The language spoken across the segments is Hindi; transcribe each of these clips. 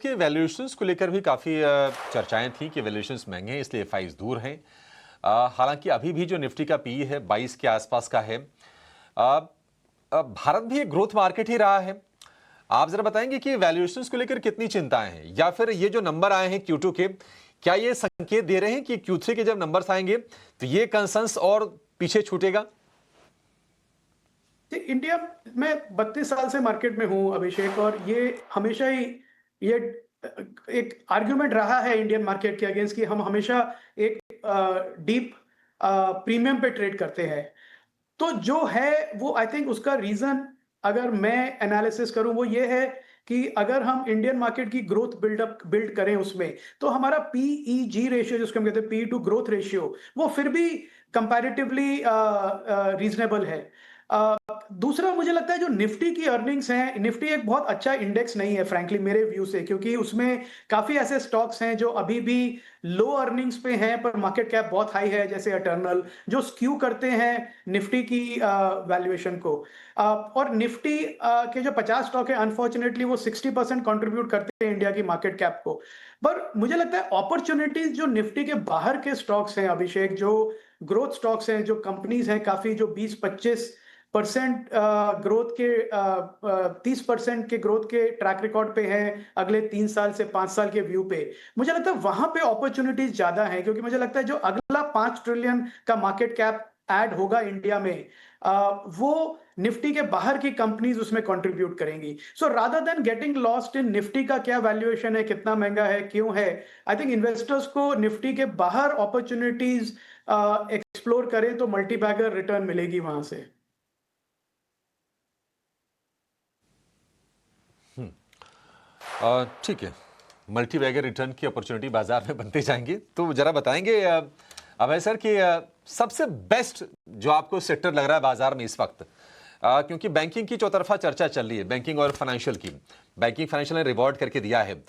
के वैल्यूएशंस को लेकर भी काफ़ी चर्चाएं थी कि वैल्यूएशंस महंगे हैं इसलिए एफआईज दूर हैं। हालांकि अभी भी जो निफ्टी का पी है 22 के आसपास का है। भारत भी एक ग्रोथ मार्केट ही रहा है। आप जरा बताएंगे कि वैल्यूएशंस को लेकर कितनी चिंताएं हैं, या फिर ये जो नंबर आए हैं Q2 के, क्या ये संकेत दे रहे हैं कि Q3 के जब नंबर्स आएंगे तो ये कंसर्न्स और पीछे छूटेगा? इंडिया में 32 साल से मार्केट में हूं अभिषेक, और ये हमेशा ही ये एक आर्ग्यूमेंट रहा है इंडियन मार्केट के अगेंस्ट कि हम हमेशा एक डीप प्रीमियम पे ट्रेड करते हैं। तो जो है वो आई थिंक उसका रीजन, अगर मैं एनालिसिस करूं, वो ये है कि अगर हम इंडियन मार्केट की ग्रोथ बिल्ड करें उसमें, तो हमारा पीईजी रेशियो, जिसको हम कहते हैं पी टू ग्रोथ रेशियो, वो फिर भी कंपैरेटिवली रीजनेबल है। दूसरा, मुझे लगता है जो निफ्टी की अर्निंग्स हैं, निफ्टी एक बहुत अच्छा इंडेक्स नहीं है फ्रैंकली मेरे व्यू से, क्योंकि उसमें काफी ऐसे स्टॉक्स हैं जो अभी भी लो अर्निंग्स पे हैं पर मार्केट कैप बहुत हाई है, जैसे अटर्नल, जो स्क्यू करते हैं निफ्टी की वैल्यूएशन को। और निफ्टी के जो 50 स्टॉक है, अनफॉर्चुनेटली वो 60% कंट्रीब्यूट करते हैं इंडिया की मार्केट कैप को। पर मुझे लगता है अपॉर्चुनिटीज जो निफ्टी के बाहर के स्टॉक्स हैं अभिषेक, जो ग्रोथ स्टॉक्स हैं, जो कंपनीज हैं काफी, जो 20-25% ग्रोथ के 30% के ग्रोथ के ट्रैक रिकॉर्ड पे है अगले 3 साल से 5 साल के व्यू पे, मुझे लगता है वहां पे अपॉर्चुनिटीज ज्यादा है, क्योंकि मुझे लगता है जो अगला 5 ट्रिलियन का मार्केट कैप ऐड होगा इंडिया में, वो निफ्टी के बाहर की कंपनीज उसमें कंट्रीब्यूट करेंगी। So rather than getting lost in Nifty का क्या वैल्यूएशन है, कितना महंगा है, क्यों है, आई थिंक इन्वेस्टर्स को निफ्टी के बाहर अपॉर्चुनिटीज एक्सप्लोर करें तो मल्टी बैगर रिटर्न मिलेगी वहां से। ठीक है, मल्टी बैगर रिटर्न की अपॉर्चुनिटी बाजार में बनते जाएंगे। तो जरा बताएंगे अभय सर कि सबसे बेस्ट जो आपको सेक्टर लग रहा है बाजार में इस वक्त, क्योंकि बैंकिंग की चौतरफा चर्चा चल रही है, बैंकिंग और फाइनेंशियल की। बैंकिंग फाइनेंशियल ने रिवॉर्ड करके दिया है,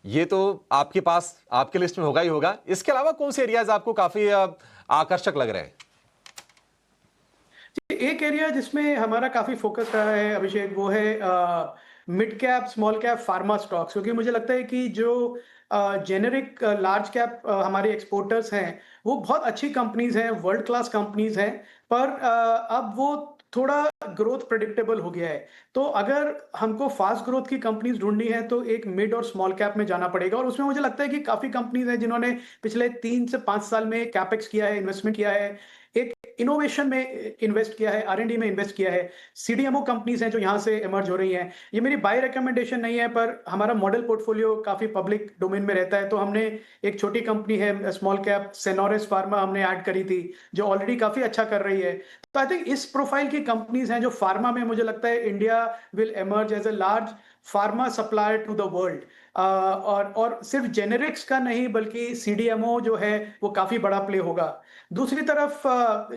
ये तो आपके पास आपके लिस्ट में होगा ही होगा। इसके अलावा कौन से एरियाज आपको काफी आकर्षक लग रहे हैं? एक एरिया जिसमें हमारा काफी फोकस रहा है अभिषेक, वो है mid cap small cap pharma stocks, क्योंकि मुझे लगता है कि जो जेनेरिक लार्ज कैप हमारे एक्सपोर्टर्स हैं, वो बहुत अच्छी कंपनीज हैं, वर्ल्ड क्लास कंपनीज हैं, पर अब वो थोड़ा ग्रोथ प्रेडिक्टेबल हो गया है। तो अगर हमको फास्ट ग्रोथ की कंपनीज ढूंढनी है तो एक मिड और स्मॉल कैप में जाना पड़ेगा, और उसमें मुझे लगता है कि काफी कंपनीज हैं जिन्होंने पिछले 3 से 5 साल में कैपेक्स किया है, इन्वेस्टमेंट किया है, एक इनोवेशन में इन्वेस्ट किया है, आर एंड डी में इन्वेस्ट किया है। सीडीएमओ कंपनीज हैं जो यहाँ से इमर्ज हो रही हैं। ये मेरी बाय रिकमेंडेशन नहीं है, पर हमारा मॉडल पोर्टफोलियो काफी पब्लिक डोमेन में रहता है, तो हमने एक छोटी कंपनी है स्मॉल कैप सेनोरिस फार्मा हमने ऐड करी थी, जो ऑलरेडी काफी अच्छा कर रही है। तो आई थिंक इस प्रोफाइल की कंपनीज हैं जो फार्मा में, मुझे लगता है India will emerge as a large pharma supplier to the world. और सिर्फ जेनेरिक्स का नहीं, बल्कि सीडीएमओ जो है वो काफी बड़ा प्ले होगा। दूसरी तरफ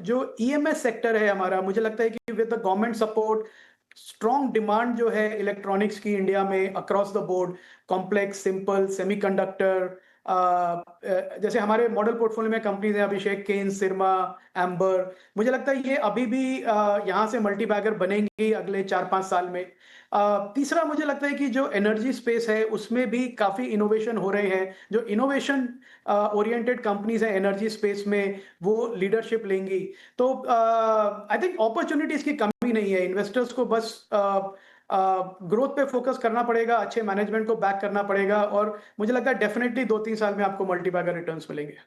जो ईएमएस सेक्टर है हमारा, मुझे लगता है कि with the government support, strong demand जो है इलेक्ट्रॉनिक्स की इंडिया में across the board, complex, simple, semiconductor, जैसे हमारे मॉडल पोर्टफोलियो में कंपनीज हैं अभिषेक, केन, सिरमा, एम्बर, मुझे लगता है ये अभी भी यहाँ से मल्टी बैगर बनेंगी अगले 4-5 साल में। तीसरा, मुझे लगता है कि जो एनर्जी स्पेस है उसमें भी काफी इनोवेशन हो रहे हैं, जो इनोवेशन ओरिएंटेड कंपनीज हैं एनर्जी स्पेस में, वो लीडरशिप लेंगी। तो आई थिंक अपॉर्चुनिटीज की कमी नहीं है, इन्वेस्टर्स को बस ग्रोथ पे फोकस करना पड़ेगा, अच्छे मैनेजमेंट को बैक करना पड़ेगा, और मुझे लगता है डेफिनेटली 2-3 साल में आपको मल्टी बैगर रिटर्न्स मिलेंगे।